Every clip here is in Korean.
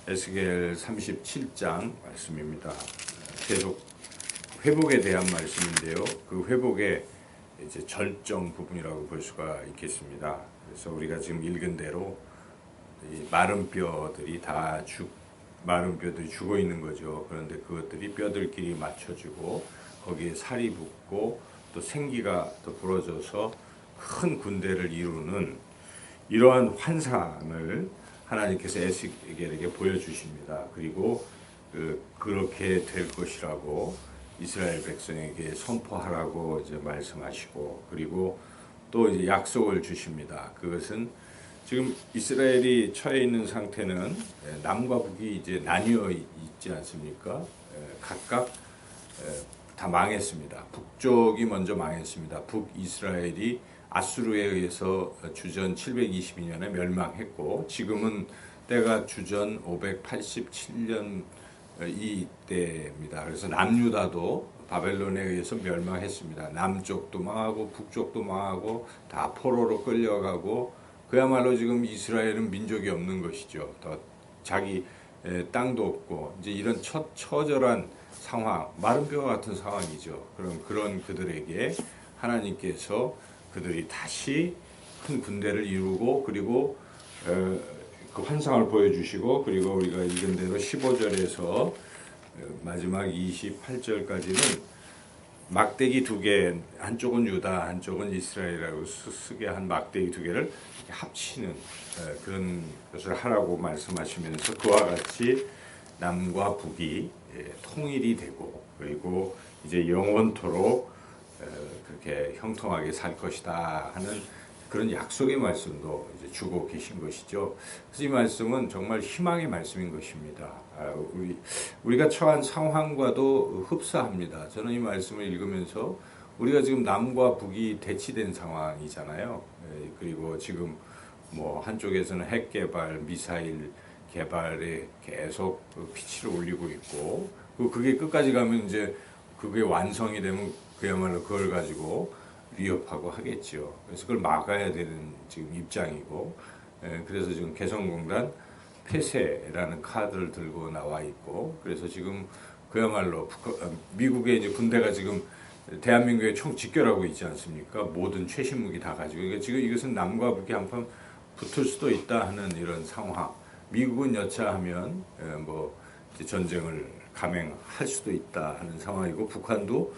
에스겔 37장 말씀입니다. 계속 회복에 대한 말씀인데요. 그 회복의 이제 절정 부분이라고 볼 수가 있겠습니다. 그래서 우리가 지금 읽은 대로 이 마른 뼈들이 죽어 있는 거죠. 그런데 그것들이 뼈들끼리 맞춰지고 거기에 살이 붙고 또 생기가 또 불어져서 큰 군대를 이루는 이러한 환상을 하나님께서 에스겔에게 보여주십니다. 그리고 그렇게 될 것이라고 이스라엘 백성에게 선포하라고 이제 말씀하시고, 그리고 또 이제 약속을 주십니다. 그것은 지금 이스라엘이 처해 있는 상태는 남과 북이 이제 나뉘어 있지 않습니까? 각각 다 망했습니다. 북쪽이 먼저 망했습니다. 북이스라엘이 아수르에 의해서 주전 722년에 멸망했고, 지금은 때가 주전 587년 이때입니다. 그래서 남유다도 바벨론에 의해서 멸망했습니다. 남쪽도 망하고 북쪽도 망하고 다 포로로 끌려가고, 그야말로 지금 이스라엘은 민족이 없는 것이죠. 더 자기 땅도 없고 이제 이런 처절한 상황, 마른 뼈 같은 상황이죠. 그런 그들에게 하나님께서 그들이 다시 큰 군대를 이루고, 그리고 그 환상을 보여주시고, 그리고 우리가 읽은 대로 15절에서 마지막 28절까지는 막대기 두 개, 한쪽은 유다, 한쪽은 이스라엘이라고 쓰게 한 막대기 두 개를 합치는 그런 것을 하라고 말씀하시면서, 그와 같이 남과 북이 통일이 되고, 그리고 이제 영원토록 그렇게 형통하게 살 것이다 하는 그런 약속의 말씀도 이제 주고 계신 것이죠. 그래서 이 말씀은 정말 희망의 말씀인 것입니다. 우리가 처한 상황과도 흡사합니다. 저는 이 말씀을 읽으면서 우리가 지금 남과 북이 대치된 상황이잖아요. 그리고 지금 뭐 한쪽에서는 핵 개발, 미사일 개발에 계속 피치를 올리고 있고, 그게 끝까지 가면 이제 그게 완성이 되면 그야말로 그걸 가지고 위협하고 하겠죠. 그래서 그걸 막아야 되는 지금 입장이고, 그래서 지금 개성공단 폐쇄라는 카드를 들고 나와 있고, 그래서 지금 그야말로 미국의 이제 군대가 지금 대한민국에 총 집결하고 있지 않습니까? 모든 최신 무기 다 가지고. 그러니까 지금 이것은 남과 북이 한판 붙을 수도 있다 하는 이런 상황. 미국은 여차하면 뭐 이제 전쟁을 감행할 수도 있다 하는 상황이고, 북한도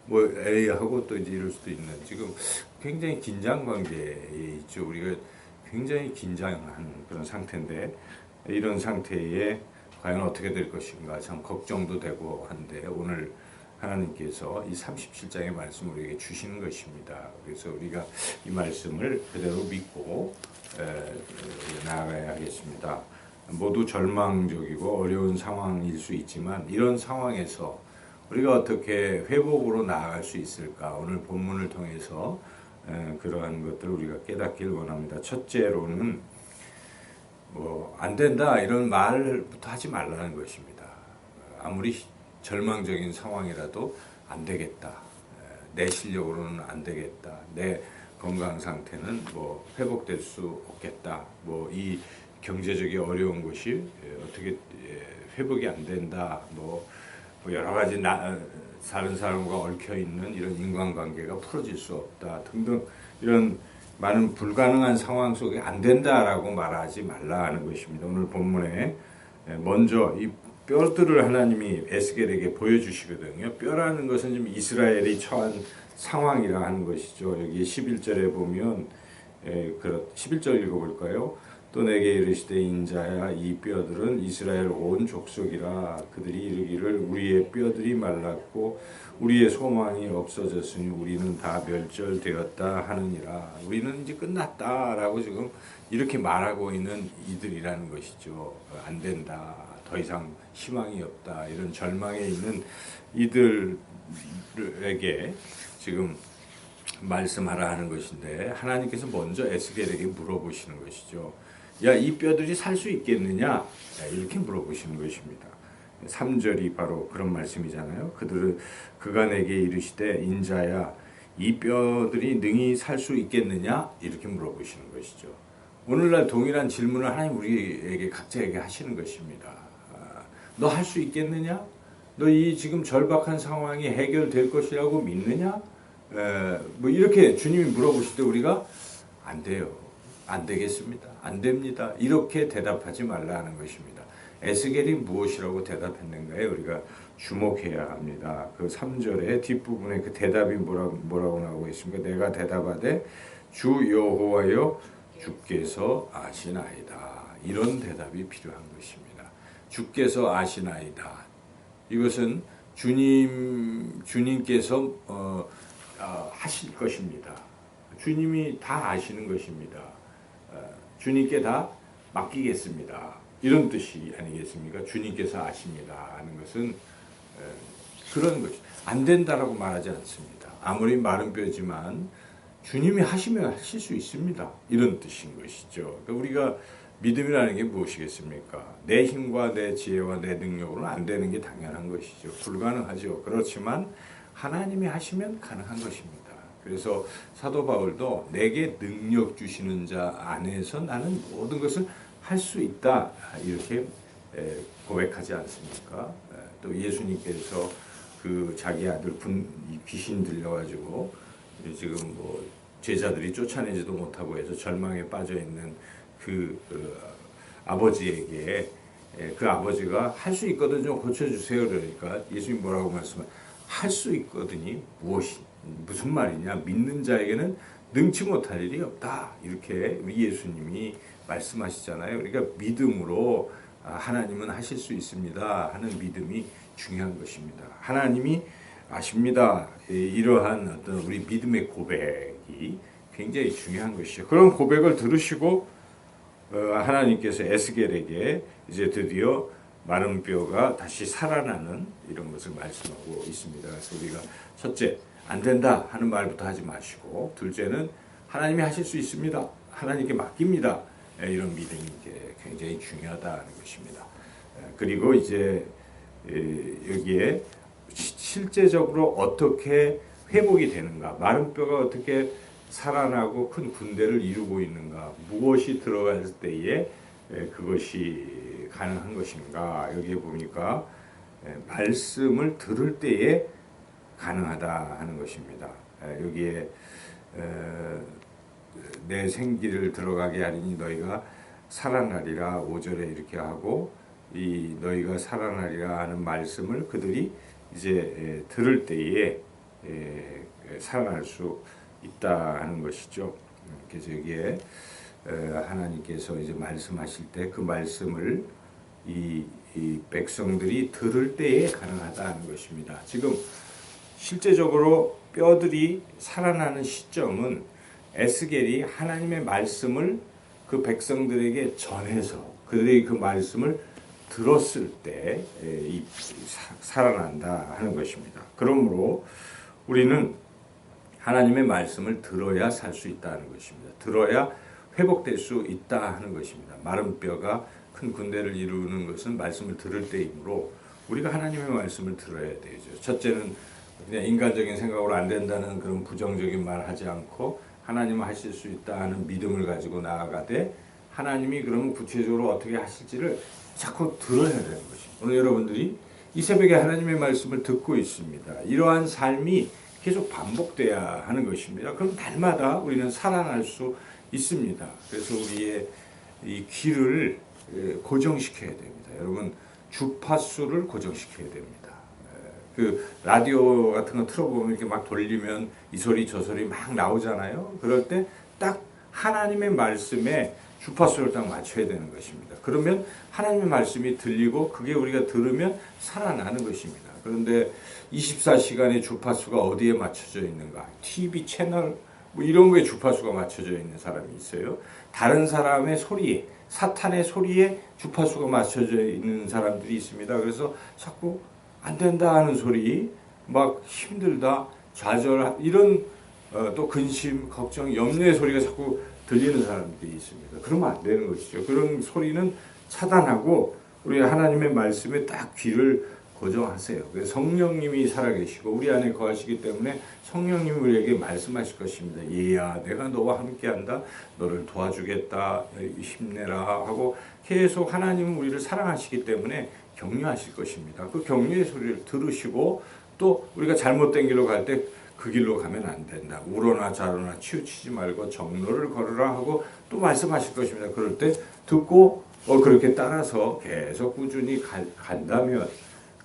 뭐 A하고 또 이제 이럴 수도 있는, 지금 굉장히 긴장 관계에 있죠. 우리가 굉장히 긴장한 그런 상태인데, 이런 상태에 과연 어떻게 될 것인가 참 걱정도 되고 한데, 오늘 하나님께서 이 37장의 말씀을 우리에게 주시는 것입니다. 그래서 우리가 이 말씀을 그대로 믿고 나아가야 하겠습니다. 모두 절망적이고 어려운 상황일 수 있지만, 이런 상황에서 우리가 어떻게 회복으로 나아갈 수 있을까? 오늘 본문을 통해서 그러한 것들을 우리가 깨닫길 원합니다. 첫째로는 뭐 안 된다 이런 말부터 하지 말라는 것입니다. 아무리 절망적인 상황이라도 안 되겠다. 내 실력으로는 안 되겠다. 내 건강 상태는 뭐 회복될 수 없겠다. 뭐 이 경제적인 어려운 것이 어떻게 회복이 안 된다. 뭐 여러 가지 다른 사람과 얽혀 있는 이런 인간관계가 풀어질 수 없다 등등, 이런 많은 불가능한 상황 속에 안 된다라고 말하지 말라 하는 것입니다. 오늘 본문에 먼저 이 뼈들을 하나님이 에스겔에게 보여주시거든요. 뼈라는 것은 지금 이스라엘이 처한 상황이라 하는 것이죠. 여기 11절에 보면 11절 읽어볼까요? 또 내게 이르시되 인자야, 이 뼈들은 이스라엘 온 족속이라. 그들이 이르기를 우리의 뼈들이 말랐고 우리의 소망이 없어졌으니 우리는 다 멸절되었다 하느니라. 우리는 이제 끝났다라고 지금 이렇게 말하고 있는 이들이라는 것이죠. 안 된다, 더 이상 희망이 없다, 이런 절망에 있는 이들에게 지금 말씀하라 하는 것인데, 하나님께서 먼저 에스겔에게 물어보시는 것이죠. 야, 이 뼈들이 살 수 있겠느냐? 이렇게 물어보시는 것입니다. 3절이 바로 그런 말씀이잖아요. 그가 내게 이르시되 인자야, 이 뼈들이 능히 살 수 있겠느냐? 이렇게 물어보시는 것이죠. 오늘날 동일한 질문을 하나님 우리에게 각자에게 하시는 것입니다. 너 할 수 있겠느냐? 너 이 지금 절박한 상황이 해결될 것이라고 믿느냐? 뭐 이렇게 주님이 물어보실 때 우리가 안 돼요. 안 되겠습니다. 안 됩니다. 이렇게 대답하지 말라는 것입니다. 에스겔이 무엇이라고 대답했는가에 우리가 주목해야 합니다. 그 3절의 뒷부분에 그 대답이 뭐라고 나오고 있습니까? 내가 대답하되 주 여호와여 주께서 아시나이다. 이런 대답이 필요한 것입니다. 주께서 아시나이다. 이것은 주님께서 하실 것입니다. 주님이 다 아시는 것입니다. 주님께 다 맡기겠습니다. 이런 뜻이 아니겠습니까? 주님께서 아십니다 하는 것은 그런 것이 안 된다라고 말하지 않습니다. 아무리 마른 뼈지만 주님이 하시면 하실 수 있습니다. 이런 뜻인 것이죠. 그러니까 우리가 믿음이라는 게 무엇이겠습니까? 내 힘과 내 지혜와 내 능력으로는 안 되는 게 당연한 것이죠. 불가능하죠. 그렇지만 하나님이 하시면 가능한 것입니다. 그래서 사도 바울도 내게 능력 주시는 자 안에서 나는 모든 것을 할 수 있다 이렇게 고백하지 않습니까? 또 예수님께서 그 자기 아들 귀신 들려가지고 지금 뭐 제자들이 쫓아내지도 못하고 해서 절망에 빠져 있는 그 아버지에게 그 아버지가 할 수 있거든 좀 고쳐주세요 그러니까 예수님 뭐라고 말씀하세요? 할 수 있거든이 무슨 말이냐? 믿는 자에게는 능치 못할 일이 없다. 이렇게 예수님이 말씀하시잖아요. 그러니까 믿음으로 하나님은 하실 수 있습니다 하는 믿음이 중요한 것입니다. 하나님이 아십니다. 이러한 어떤 우리 믿음의 고백이 굉장히 중요한 것이죠. 그런 고백을 들으시고 하나님께서 에스겔에게 이제 드디어 마른 뼈가 다시 살아나는 이런 것을 말씀하고 있습니다. 그래서 우리가 첫째, 안 된다 하는 말부터 하지 마시고, 둘째는 하나님이 하실 수 있습니다. 하나님께 맡깁니다. 이런 믿음이 이제 굉장히 중요하다는 것입니다. 그리고 이제 여기에 실제적으로 어떻게 회복이 되는가, 마른 뼈가 어떻게 살아나고 큰 군대를 이루고 있는가, 무엇이 들어갈 때에 그것이 가능한 것인가. 여기에 보니까 말씀을 들을 때에 가능하다 하는 것입니다. 여기에 내 생기를 들어가게 하리니 너희가 살아나리라 5절에 이렇게 하고, 이 너희가 살아나리라 하는 말씀을 그들이 이제 들을 때에 살아날 수 있다 하는 것이죠. 그래서 여기에 하나님께서 이제 말씀하실 때 그 말씀을 이 백성들이 들을 때에 가능하다는 것입니다. 지금 실제적으로 뼈들이 살아나는 시점은 에스겔이 하나님의 말씀을 그 백성들에게 전해서 그들이 그 말씀을 들었을 때 살아난다 하는 것입니다. 그러므로 우리는 하나님의 말씀을 들어야 살 수 있다는 것입니다. 들어야 회복될 수 있다 하는 것입니다. 마른 뼈가 큰 군대를 이루는 것은 말씀을 들을 때이므로 우리가 하나님의 말씀을 들어야 되죠. 첫째는 그냥 인간적인 생각으로 안 된다는 그런 부정적인 말 하지 않고 하나님은 하실 수 있다 하는 믿음을 가지고 나아가되, 하나님이 그러면 구체적으로 어떻게 하실지를 자꾸 들어야 되는 것입니다. 오늘 여러분들이 이 새벽에 하나님의 말씀을 듣고 있습니다. 이러한 삶이 계속 반복돼야 하는 것입니다. 그럼 날마다 우리는 살아날 수 있습니다. 그래서 우리의 이 귀를 고정시켜야 됩니다. 여러분, 주파수를 고정시켜야 됩니다. 그 라디오 같은 거 틀어보면 이렇게 막 돌리면 이 소리 저 소리 막 나오잖아요. 그럴 때 딱 하나님의 말씀에 주파수를 딱 맞춰야 되는 것입니다. 그러면 하나님의 말씀이 들리고 그게 우리가 들으면 살아나는 것입니다. 그런데 24시간의 주파수가 어디에 맞춰져 있는가? TV 채널 뭐 이런 거에 주파수가 맞춰져 있는 사람이 있어요. 다른 사람의 소리에, 사탄의 소리에 주파수가 맞춰져 있는 사람들이 있습니다. 그래서 자꾸 안 된다 하는 소리, 막 힘들다, 좌절, 이런 또 근심, 걱정, 염려의 소리가 자꾸 들리는 사람들이 있습니다. 그러면 안 되는 것이죠. 그런 소리는 차단하고 우리 하나님의 말씀에 딱 귀를 보정하세요. 그래서 성령님이 살아계시고 우리 안에 거하시기 때문에 성령님이 우리에게 말씀하실 것입니다. 얘야, 내가 너와 함께한다. 너를 도와주겠다. 힘내라 하고 계속 하나님은 우리를 사랑하시기 때문에 격려하실 것입니다. 그 격려의 소리를 들으시고 또 우리가 잘못된 길로 갈 때 그 길로 가면 안 된다. 우러나 좌로나 치우치지 말고 정로를 걸으라 하고 또 말씀하실 것입니다. 그럴 때 듣고 그렇게 따라서 계속 꾸준히 간다면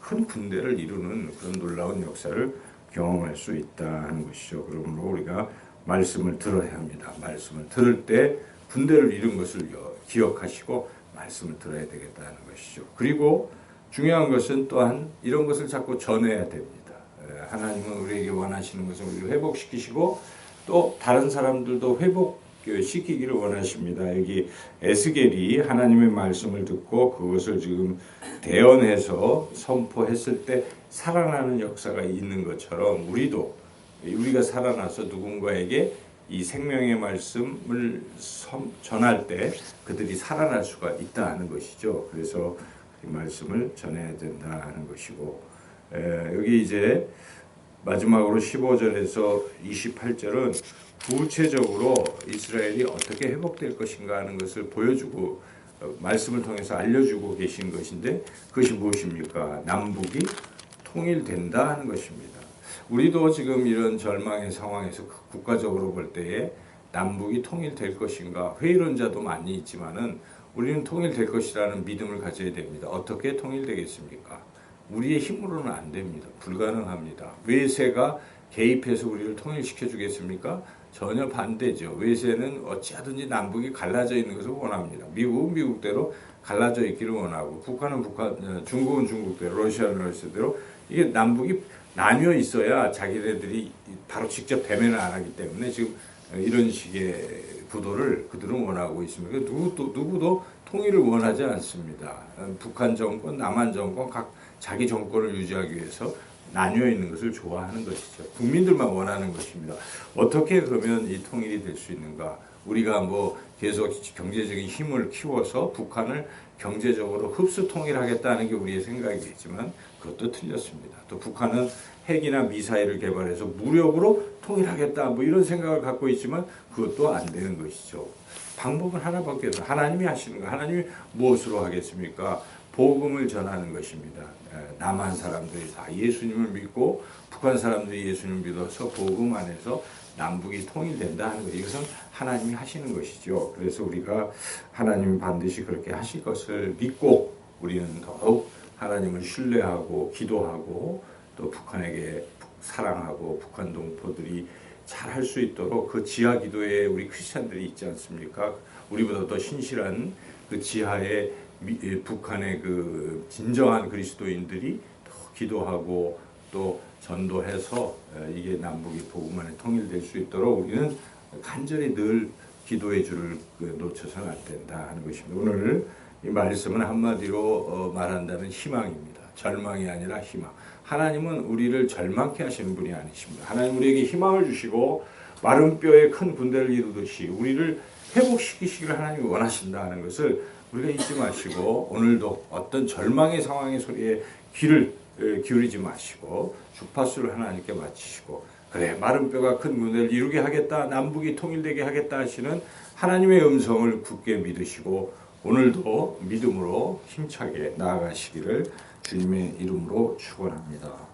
큰 군대를 이루는 그런 놀라운 역사를 경험할 수 있다는 것이죠. 그러므로 우리가 말씀을 들어야 합니다. 말씀을 들을 때 군대를 이룬 것을 기억하시고 말씀을 들어야 되겠다는 것이죠. 그리고 중요한 것은 또한 이런 것을 자꾸 전해야 됩니다. 하나님은 우리에게 원하시는 것을 우리를 회복시키시고 또 다른 사람들도 회복시키기를 원하십니다. 여기 에스겔이 하나님의 말씀을 듣고 그것을 지금 대언해서 선포했을 때 살아나는 역사가 있는 것처럼 우리가 살아나서 누군가에게 이 생명의 말씀을 전할 때 그들이 살아날 수가 있다는 것이죠. 그래서 이 말씀을 전해야 된다는 것이고, 여기 이제 마지막으로 15절에서 28절은 구체적으로 이스라엘이 어떻게 회복될 것인가 하는 것을 보여주고 말씀을 통해서 알려주고 계신 것인데, 그것이 무엇입니까? 남북이 통일된다 하는 것입니다. 우리도 지금 이런 절망의 상황에서 국가적으로 볼 때에 남북이 통일될 것인가 회의론자도 많이 있지만은 우리는 통일될 것이라는 믿음을 가져야 됩니다. 어떻게 통일되겠습니까? 우리의 힘으로는 안 됩니다. 불가능합니다. 외세가 개입해서 우리를 통일시켜 주겠습니까? 전혀 반대죠. 외세는 어찌하든지 남북이 갈라져 있는 것을 원합니다. 미국은 미국대로 갈라져 있기를 원하고, 북한은 중국은 중국대로, 러시아는 러시아대로, 이게 남북이 나뉘어 있어야 자기네들이 바로 직접 대면을 안 하기 때문에 지금 이런 식의 구도를 그들은 원하고 있습니다. 누구도 통일을 원하지 않습니다. 북한 정권, 남한 정권, 각 자기 정권을 유지하기 위해서 나뉘어 있는 것을 좋아하는 것이죠. 국민들만 원하는 것입니다. 어떻게 그러면 이 통일이 될 수 있는가? 우리가 계속 경제적인 힘을 키워서 북한을 경제적으로 흡수 통일하겠다는 게 우리의 생각이겠지만 그것도 틀렸습니다. 또 북한은 핵이나 미사일을 개발해서 무력으로 통일하겠다 이런 생각을 갖고 있지만 그것도 안 되는 것이죠. 방법은 하나밖에 없어요. 하나님이 하시는 거. 하나님이 무엇으로 하겠습니까? 복음을 전하는 것입니다. 남한 사람들이 다 예수님을 믿고 북한 사람들이 예수님을 믿어서 복음 안에서 남북이 통일된다 하는 것. 이것은 하나님이 하시는 것이죠. 그래서 우리가 하나님이 반드시 그렇게 하실 것을 믿고 우리는 더욱 하나님을 신뢰하고 기도하고 또 북한에게 사랑하고 북한 동포들이 잘 할 수 있도록 그 지하 기도에 우리 크리스찬들이 있지 않습니까? 우리보다 더 신실한 그 지하에 북한의 그 진정한 그리스도인들이 더 기도하고 또 전도해서 이게 남북이 복음 안에 통일될 수 있도록 우리는 간절히 늘 기도의 줄을 놓쳐서는 안 된다 하는 것입니다. 오늘 이 말씀은 한마디로 말한다면 희망입니다. 절망이 아니라 희망. 하나님은 우리를 절망케 하시는 분이 아니십니다. 하나님 우리에게 희망을 주시고 마른 뼈에 큰 군대를 이루듯이 우리를 회복시키시기를 하나님이 원하신다는 것을 우리가 잊지 마시고 오늘도 어떤 절망의 상황의 소리에 귀를 기울이지 마시고 주파수를 하나님께 맞추시고, 그래 마른 뼈가 큰 군대를 이루게 하겠다, 남북이 통일되게 하겠다 하시는 하나님의 음성을 굳게 믿으시고 오늘도 믿음으로 힘차게 나아가시기를 주님의 이름으로 축원합니다.